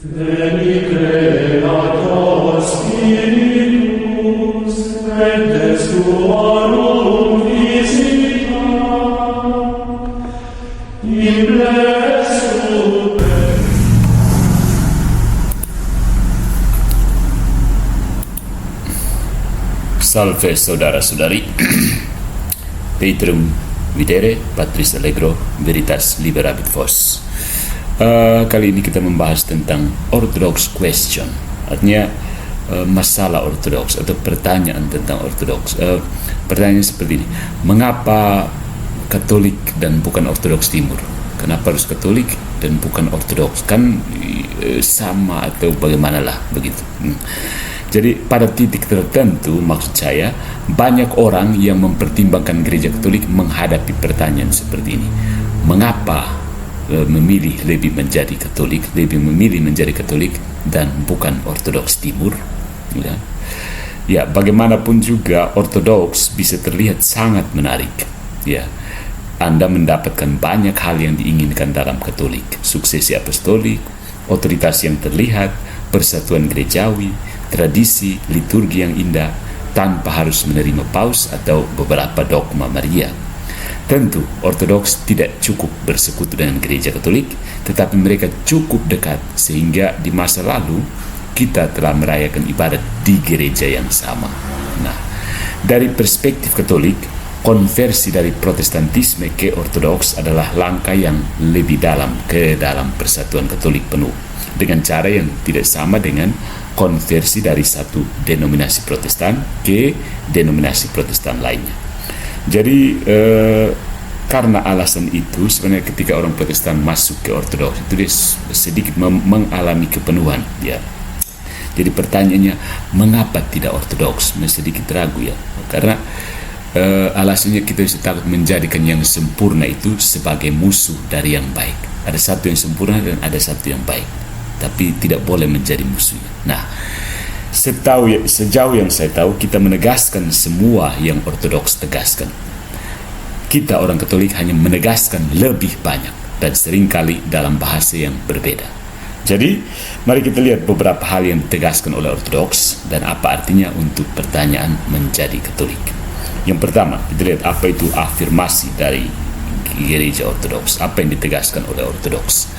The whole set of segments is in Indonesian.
Veni Creator Spiritus, et des tuorum visita, in blessum. Salve saudara-saudari. Petrum videre, Patris allegro, veritas liberabit vos. Kali ini kita membahas tentang Orthodox question, artinya masalah ortodoks atau pertanyaan tentang ortodoks. Pertanyaan seperti ini: mengapa Katolik dan bukan Ortodoks Timur? Kenapa harus Katolik dan bukan Ortodoks? Kan sama atau bagaimanalah begitu. Jadi pada titik tertentu, maksud saya, banyak orang yang mempertimbangkan gereja Katolik menghadapi pertanyaan seperti ini. Mengapa memilih lebih menjadi Katolik, dan bukan Ortodoks Timur? Ya, bagaimanapun juga Ortodoks bisa terlihat sangat menarik. Ya, Anda mendapatkan banyak hal yang diinginkan dalam Katolik: suksesi apostolik, otoritas yang terlihat, persatuan gerejawi, tradisi, liturgi yang indah, tanpa harus menerima paus atau beberapa dogma Maria. Tentu, Ortodoks tidak cukup bersekutu dengan gereja Katolik, tetapi mereka cukup dekat sehingga di masa lalu kita telah merayakan ibadat di gereja yang sama. Nah, dari perspektif Katolik, konversi dari Protestantisme ke Ortodoks adalah langkah yang lebih dalam ke dalam persatuan Katolik penuh, dengan cara yang tidak sama dengan konversi dari satu denominasi Protestan ke denominasi Protestan lainnya. Jadi karena alasan itu, sebenarnya ketika orang Protestan masuk ke Ortodoks itu dia sedikit mengalami kepenuhan, ya. Jadi pertanyaannya, mengapa tidak Ortodoks? Sedikit ragu, ya, karena alasannya kita bisa takut menjadikan yang sempurna itu sebagai musuh dari yang baik. Ada satu yang sempurna dan ada satu yang baik, tapi tidak boleh menjadi musuhnya. Nah, sejauh yang saya tahu, kita menegaskan semua yang Ortodoks tegaskan. Kita orang Katolik hanya menegaskan lebih banyak dan seringkali dalam bahasa yang berbeda. Jadi, mari kita lihat beberapa hal yang ditegaskan oleh Ortodoks dan apa artinya untuk pertanyaan menjadi Katolik. Yang pertama, kita lihat apa itu afirmasi dari gereja Ortodoks, apa yang ditegaskan oleh Ortodoks.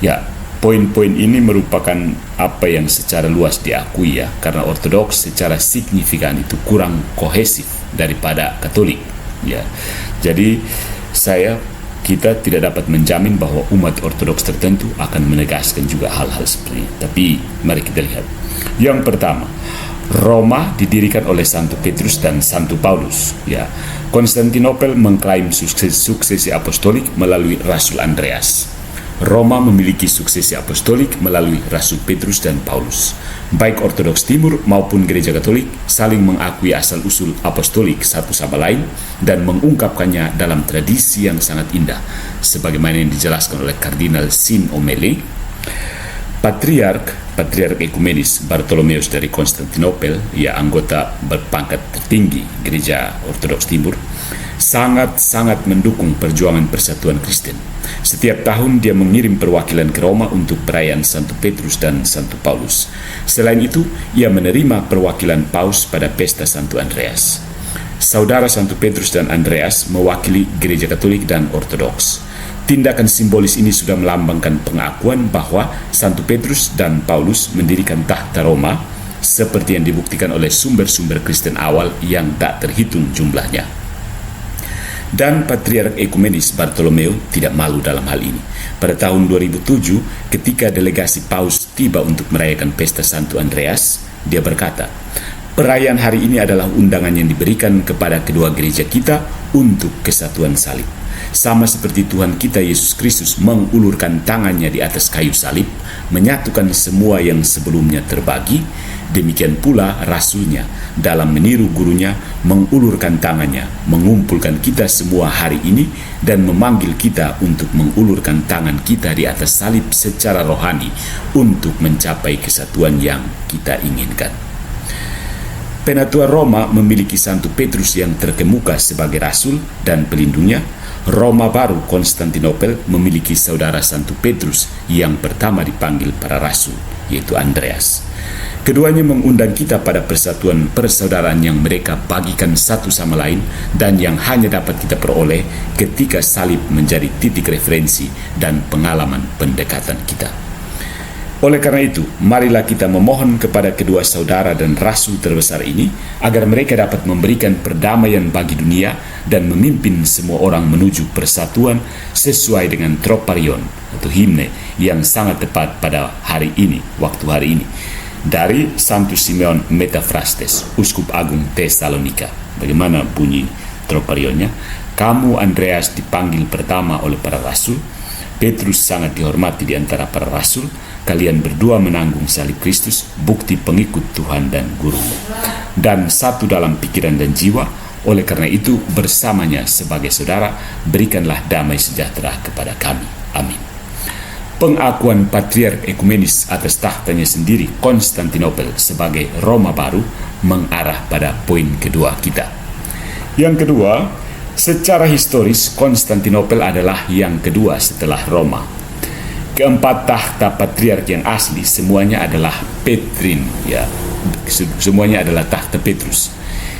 Ya, poin-poin ini merupakan apa yang secara luas diakui, ya, karena Ortodoks secara signifikan itu kurang kohesif daripada Katolik, ya. Jadi kita tidak dapat menjamin bahwa umat Ortodoks tertentu akan menegaskan juga hal-hal seperti ini. Tapi mari kita lihat. Yang pertama, Roma didirikan oleh Santo Petrus dan Santo Paulus, ya. Konstantinopel mengklaim suksesi apostolik melalui Rasul Andreas. Roma memiliki suksesi apostolik melalui Rasul Petrus dan Paulus. Baik Ortodoks Timur maupun Gereja Katolik saling mengakui asal-usul apostolik satu sama lain dan mengungkapkannya dalam tradisi yang sangat indah, sebagaimana yang dijelaskan oleh Kardinal Sin Omele. Patriark Ekumenis Bartolomeus dari Konstantinopel, ia anggota berpangkat tertinggi Gereja Ortodoks Timur, sangat-sangat mendukung perjuangan persatuan Kristen. Setiap tahun dia mengirim perwakilan ke Roma untuk perayaan Santo Petrus dan Santo Paulus. Selain itu, ia menerima perwakilan Paus pada pesta Santo Andreas. Saudara Santo Petrus dan Andreas mewakili Gereja Katolik dan Ortodoks. Tindakan simbolis ini sudah melambangkan pengakuan bahwa Santo Petrus dan Paulus mendirikan tahta Roma, seperti yang dibuktikan oleh sumber-sumber Kristen awal yang tak terhitung jumlahnya. Dan Patriark Ekumenis Bartolomeo tidak malu dalam hal ini. Pada tahun 2007, ketika delegasi Paus tiba untuk merayakan pesta Santo Andreas, dia berkata, "Perayaan hari ini adalah undangan yang diberikan kepada kedua gereja kita untuk kesatuan salib. Sama seperti Tuhan kita Yesus Kristus mengulurkan tangannya di atas kayu salib, menyatukan semua yang sebelumnya terbagi, demikian pula rasulnya dalam meniru gurunya mengulurkan tangannya, mengumpulkan kita semua hari ini dan memanggil kita untuk mengulurkan tangan kita di atas salib secara rohani untuk mencapai kesatuan yang kita inginkan." Penatua Roma memiliki Santo Petrus yang terkemuka sebagai rasul dan pelindungnya. Roma baru Konstantinopel memiliki saudara Santo Petrus yang pertama dipanggil para rasul, yaitu Andreas. Keduanya mengundang kita pada persatuan persaudaraan yang mereka bagikan satu sama lain dan yang hanya dapat kita peroleh ketika salib menjadi titik referensi dan pengalaman pendekatan kita. Oleh karena itu, marilah kita memohon kepada kedua saudara dan rasul terbesar ini agar mereka dapat memberikan perdamaian bagi dunia dan memimpin semua orang menuju persatuan sesuai dengan troparion atau himne yang sangat tepat pada hari ini, waktu hari ini. Dari Santo Simeon Metaphrastes, Uskup Agung Tesalonika. Bagaimana bunyi troparionnya? Kamu Andreas dipanggil pertama oleh para rasul, Petrus sangat dihormati di antara para rasul, kalian berdua menanggung salib Kristus, bukti pengikut Tuhan dan gurumu, dan satu dalam pikiran dan jiwa. Oleh karena itu, bersamanya sebagai saudara, berikanlah damai sejahtera kepada kami. Amin. Pengakuan Patriark Ekumenis atas tahtanya sendiri, Konstantinopel sebagai Roma baru, mengarah pada poin kedua kita. Yang kedua, secara historis Konstantinopel adalah yang kedua setelah Roma. Keempat tahta patriark yang asli semuanya adalah Petrin, ya, semuanya adalah tahta Petrus.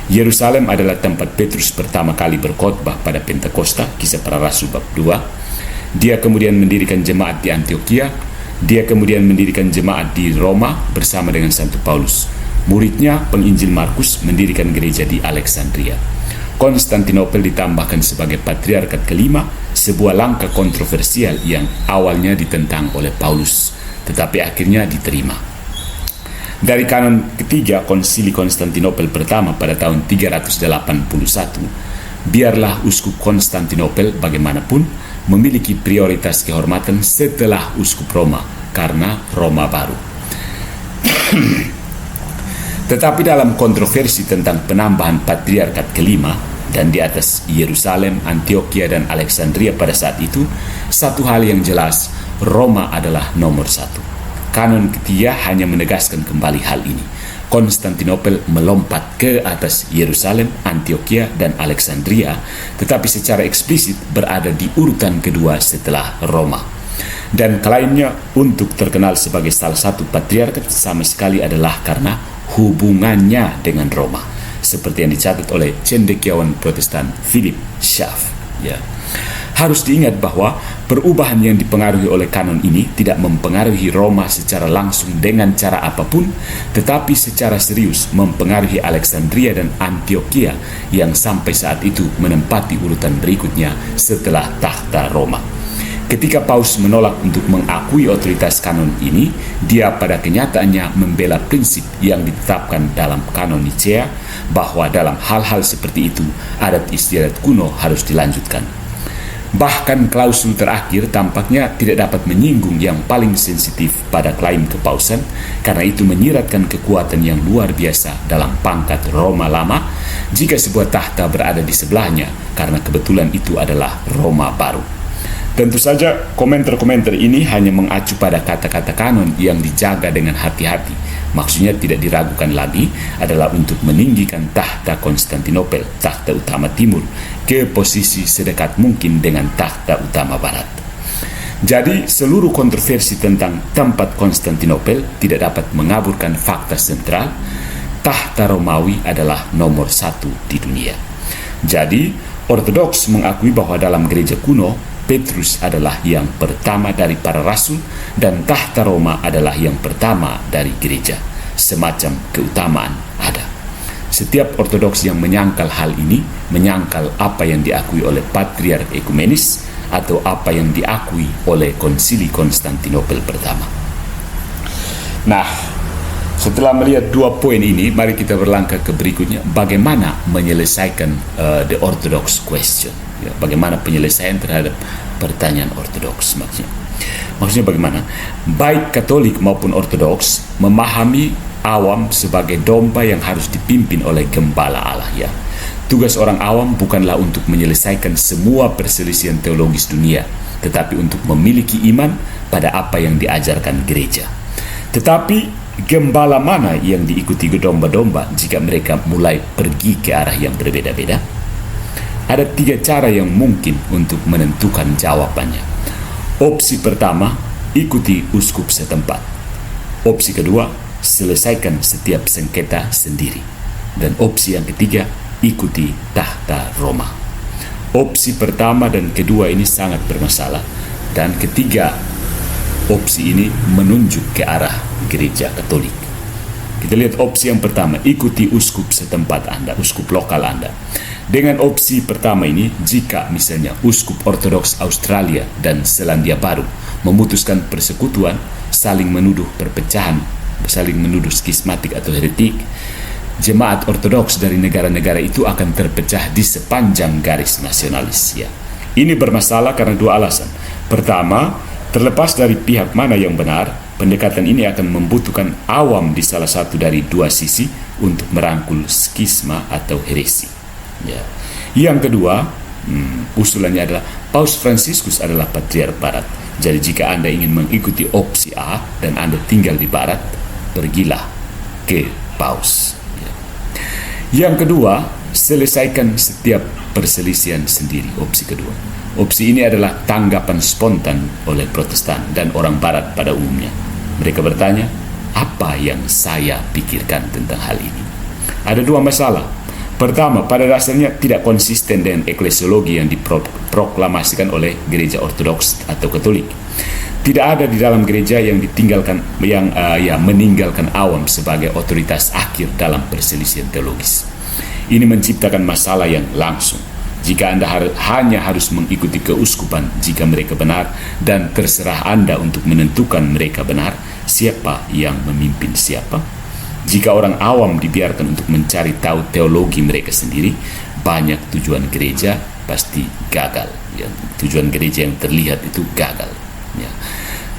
Yerusalem adalah tempat Petrus pertama kali berkhotbah pada Pentakosta, Kisah Para Rasul bab 2. Dia kemudian mendirikan jemaat di Antioquia. Dia kemudian mendirikan jemaat di Roma bersama dengan Santo Paulus. Muridnya, penginjil Markus, mendirikan gereja di Alexandria. Konstantinopel ditambahkan sebagai patriarkat kelima, sebuah langkah kontroversial yang awalnya ditentang oleh Paulus, tetapi akhirnya diterima. Dari kanon ketiga Konsili Konstantinopel pertama pada tahun 381, biarlah Uskup Konstantinopel bagaimanapun memiliki prioritas kehormatan setelah Uskup Roma karena Roma baru. Tetapi dalam kontroversi tentang penambahan patriarkat kelima dan di atas Yerusalem, Antioquia, dan Alexandria pada saat itu, satu hal yang jelas, Roma adalah nomor satu. Kanon ketiga hanya menegaskan kembali hal ini. Konstantinopel melompat ke atas Yerusalem, Antioquia, dan Alexandria, tetapi secara eksplisit berada di urutan kedua setelah Roma. Dan klaimnya untuk terkenal sebagai salah satu patriarkat sama sekali adalah karena hubungannya dengan Roma, seperti yang dicatat oleh cendekiawan Protestan Philip Schaff. Ya. Harus diingat bahwa perubahan yang dipengaruhi oleh kanon ini tidak mempengaruhi Roma secara langsung dengan cara apapun, tetapi secara serius mempengaruhi Alexandria dan Antioquia yang sampai saat itu menempati urutan berikutnya setelah tahta Roma. Ketika Paus menolak untuk mengakui otoritas kanon ini, dia pada kenyataannya membela prinsip yang ditetapkan dalam kanon Nicea bahwa dalam hal-hal seperti itu adat istiadat kuno harus dilanjutkan. Bahkan klausul terakhir tampaknya tidak dapat menyinggung yang paling sensitif pada klaim kepausan, karena itu menyiratkan kekuatan yang luar biasa dalam pangkat Roma lama jika sebuah tahta berada di sebelahnya, karena kebetulan itu adalah Roma baru. Tentu saja komentar-komentar ini hanya mengacu pada kata-kata kanon yang dijaga dengan hati-hati. Maksudnya tidak diragukan lagi adalah untuk meninggikan tahta Konstantinopel, tahta utama timur, ke posisi sedekat mungkin dengan tahta utama barat. Jadi seluruh kontroversi tentang tempat Konstantinopel tidak dapat mengaburkan fakta sentral, tahta Romawi adalah nomor satu di dunia. Jadi Ortodoks mengakui bahwa dalam gereja kuno Petrus adalah yang pertama dari para rasul dan tahta Roma adalah yang pertama dari gereja. Semacam keutamaan ada. Setiap Ortodoks yang menyangkal hal ini menyangkal apa yang diakui oleh Patriark Ekumenis atau apa yang diakui oleh Konsili Konstantinopel pertama. Nah, setelah melihat dua poin ini, mari kita berlangkah ke berikutnya. Bagaimana menyelesaikan the Orthodox question? Ya, bagaimana penyelesaian terhadap pertanyaan Ortodoks maksudnya bagaimana? Baik Katolik maupun Ortodoks memahami awam sebagai domba yang harus dipimpin oleh gembala Allah. Ya, tugas orang awam bukanlah untuk menyelesaikan semua perselisihan teologis dunia, tetapi untuk memiliki iman pada apa yang diajarkan gereja. Tetapi gembala mana yang diikuti domba-domba jika mereka mulai pergi ke arah yang berbeda-beda? Ada 3 cara yang mungkin untuk menentukan jawabannya. Opsi pertama, ikuti uskup setempat. Opsi kedua, selesaikan setiap sengketa sendiri. Dan opsi yang ketiga, ikuti tahta Roma. Opsi pertama dan kedua ini sangat bermasalah, dan ketiga opsi ini menunjuk ke arah gereja Katolik. Kita lihat opsi yang pertama, ikuti uskup setempat Anda, uskup lokal Anda. Dengan opsi pertama ini, jika misalnya uskup Ortodoks Australia dan Selandia Baru memutuskan persekutuan, saling menuduh perpecahan, saling menuduh skismatik atau heretik, jemaat Ortodoks dari negara-negara itu akan terpecah di sepanjang garis nasionalis. Ya. Ini bermasalah karena 2 alasan. Pertama, terlepas dari pihak mana yang benar, pendekatan ini akan membutuhkan awam di salah satu dari 2 sisi untuk merangkul skisma atau heresi. Ya. Yang kedua, usulannya adalah Paus Fransiskus adalah patriark Barat. Jadi jika Anda ingin mengikuti opsi A dan Anda tinggal di Barat, pergilah ke Paus. Yang kedua, selesaikan setiap perselisihan sendiri, opsi kedua. Opsi ini adalah tanggapan spontan oleh Protestan dan orang Barat pada umumnya. Mereka bertanya, apa yang saya pikirkan tentang hal ini? Ada 2 masalah. Pertama, pada dasarnya tidak konsisten dengan eklesiologi yang diproklamasikan oleh gereja Ortodoks atau Katolik. Tidak ada di dalam gereja yang meninggalkan awam sebagai otoritas akhir dalam perselisihan teologis. Ini menciptakan masalah yang langsung. Jika Anda hanya harus mengikuti keuskupan jika mereka benar, dan terserah Anda untuk menentukan mereka benar, siapa yang memimpin siapa. Jika orang awam dibiarkan untuk mencari tahu teologi mereka sendiri, banyak tujuan gereja pasti gagal. Ya, tujuan gereja yang terlihat itu gagal. Ya.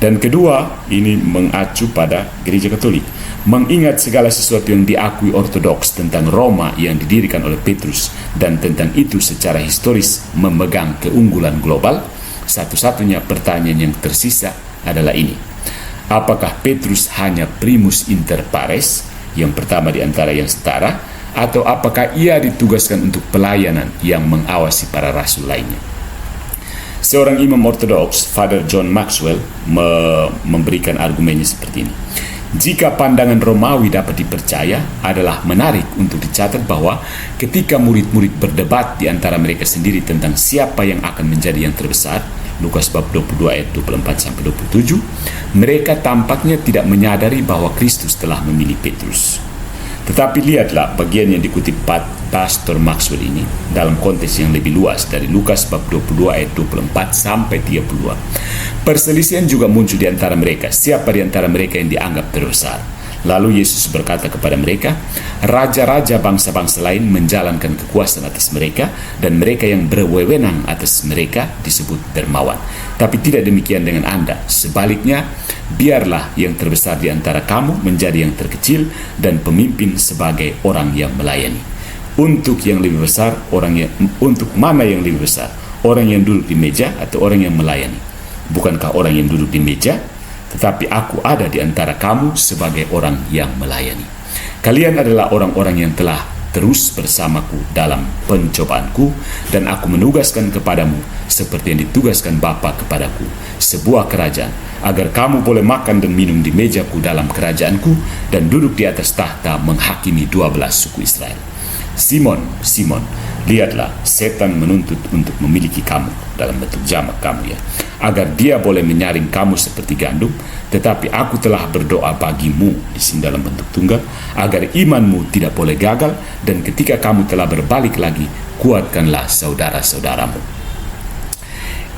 Dan kedua, ini mengacu pada gereja Katolik. Mengingat segala sesuatu yang diakui Ortodoks tentang Roma yang didirikan oleh Petrus, dan tentang itu secara historis memegang keunggulan global, satu-satunya pertanyaan yang tersisa adalah ini. Apakah Petrus hanya primus inter pares, yang pertama di antara yang setara, atau apakah ia ditugaskan untuk pelayanan yang mengawasi para rasul lainnya? Seorang imam Ortodoks, Father John Maxwell, memberikan argumennya seperti ini. Jika pandangan Romawi dapat dipercaya, adalah menarik untuk dicatat bahwa ketika murid-murid berdebat di antara mereka sendiri tentang siapa yang akan menjadi yang terbesar, Lukas bab 22 ayat 24-27, mereka tampaknya tidak menyadari bahwa Kristus telah memilih Petrus. Tetapi lihatlah bagian yang dikutip Pastor Maxwell ini dalam konteks yang lebih luas dari Lukas bab 22 ayat 24-32. Perselisihan juga muncul di antara mereka. Siapa di antara mereka yang dianggap terbesar? Lalu Yesus berkata kepada mereka, raja-raja bangsa-bangsa lain menjalankan kekuasaan atas mereka, dan mereka yang berwewenang atas mereka disebut dermawan. Tapi tidak demikian dengan Anda. Sebaliknya, biarlah yang terbesar di antara kamu menjadi yang terkecil, dan pemimpin sebagai orang yang melayani. Untuk yang lebih besar, untuk mana yang lebih besar? Orang yang duduk di meja atau orang yang melayani? Bukankah orang yang duduk di meja? Tetapi aku ada di antara kamu sebagai orang yang melayani. Kalian adalah orang-orang yang telah terus bersamaku dalam pencobaanku, dan aku menugaskan kepadamu seperti yang ditugaskan Bapa kepadaku, sebuah kerajaan, agar kamu boleh makan dan minum di mejaku dalam kerajaanku, dan duduk di atas tahta menghakimi 12 suku Israel. Simon, Simon, lihatlah, setan menuntut untuk memiliki kamu, dalam bentuk jamak kamu ya, agar dia boleh menyaring kamu seperti gandum. Tetapi aku telah berdoa bagimu, di sini dalam bentuk tunggal, agar imanmu tidak boleh gagal, dan ketika kamu telah berbalik lagi, kuatkanlah saudara-saudaramu.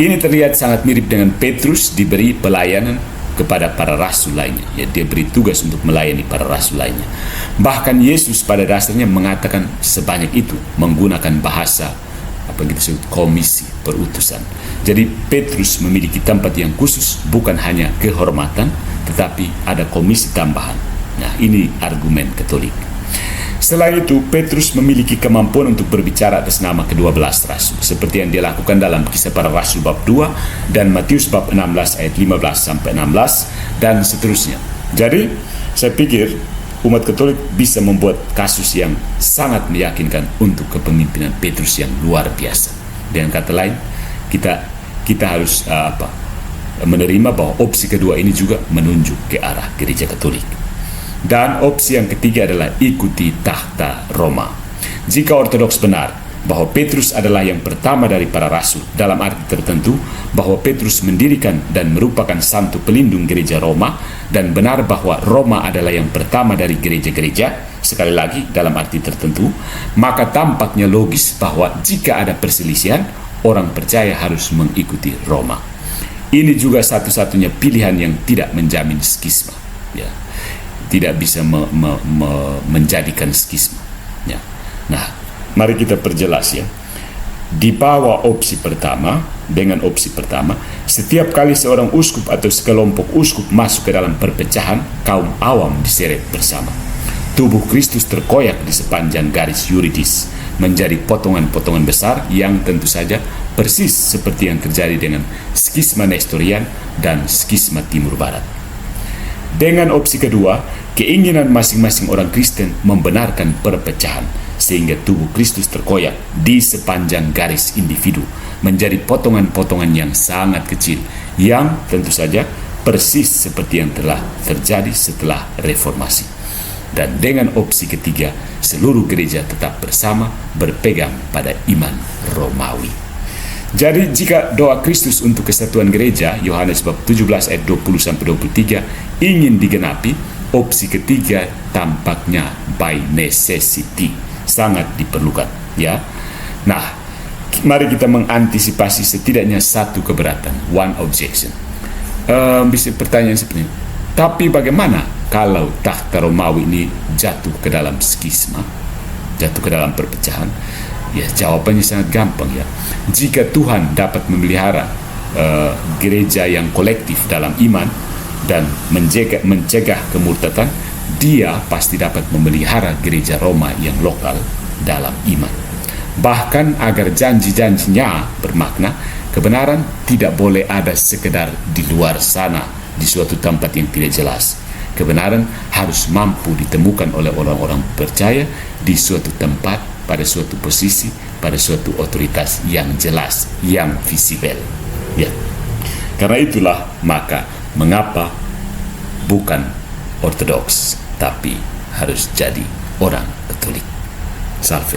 Ini terlihat sangat mirip dengan Petrus diberi pelayanan kepada para rasul lainnya. Ya, dia beri tugas untuk melayani para rasul lainnya. Bahkan Yesus pada dasarnya mengatakan sebanyak itu menggunakan bahasa apa yang kita sebut komisi perutusan. Jadi Petrus memiliki tempat yang khusus, bukan hanya kehormatan, tetapi ada komisi tambahan. Nah, ini argumen Katolik. Selain itu, Petrus memiliki kemampuan untuk berbicara atas nama ke-12 rasul, seperti yang dia lakukan dalam Kisah Para Rasul bab 2 dan Matius bab 16 ayat 15-16 dan seterusnya. Jadi, Saya pikir umat Katolik bisa membuat kasus yang sangat meyakinkan untuk kepemimpinan Petrus yang luar biasa. Dengan kata lain, kita harus menerima bahwa opsi kedua ini juga menunjuk ke arah gereja Katolik. Dan opsi yang ketiga adalah ikuti tahta Roma. Jika Ortodoks benar bahwa Petrus adalah yang pertama dari para rasul, dalam arti tertentu bahwa Petrus mendirikan dan merupakan santo pelindung gereja Roma, dan benar bahwa Roma adalah yang pertama dari gereja-gereja, sekali lagi dalam arti tertentu, maka tampaknya logis bahwa jika ada perselisihan, orang percaya harus mengikuti Roma. Ini juga satu-satunya pilihan yang tidak menjamin skisma, ya, tidak bisa menjadikan skisma, ya. Nah, mari kita perjelas, ya. Di bawah opsi pertama, dengan opsi pertama, setiap kali seorang uskup atau sekelompok uskup masuk ke dalam perpecahan, kaum awam diseret bersama. Tubuh Kristus terkoyak di sepanjang garis yuridis menjadi potongan-potongan besar yang tentu saja persis seperti yang terjadi dengan skisma Nestorian dan skisma Timur Barat. Dengan opsi kedua, keinginan masing-masing orang Kristen membenarkan perpecahan, sehingga tubuh Kristus terkoyak di sepanjang garis individu menjadi potongan-potongan yang sangat kecil, yang tentu saja persis seperti yang telah terjadi setelah reformasi. Dan dengan opsi ketiga, seluruh gereja tetap bersama berpegang pada iman Romawi. Jadi jika doa Kristus untuk kesatuan gereja, Yohanes bab 17 ayat 20-23, ingin digenapi, opsi ketiga tampaknya by necessity, sangat diperlukan, ya. Nah, mari kita mengantisipasi setidaknya satu keberatan, one objection. Bisa pertanyaan seperti ini, tapi bagaimana kalau tahta Romawi ini jatuh ke dalam skisma, jatuh ke dalam perpecahan? Ya, jawabannya sangat gampang, ya. Jika Tuhan dapat memelihara gereja yang kolektif dalam iman dan mencegah kemurtatan, Dia pasti dapat memelihara gereja Roma yang lokal dalam iman. Bahkan agar janji-janjinya bermakna, kebenaran tidak boleh ada sekedar di luar sana, di suatu tempat yang tidak jelas. Kebenaran harus mampu ditemukan oleh orang-orang percaya di suatu tempat, pada suatu posisi, pada suatu otoritas yang jelas, yang visibel. Ya. Karena itulah maka mengapa bukan Ortodoks, tapi harus jadi orang Katolik. Salve.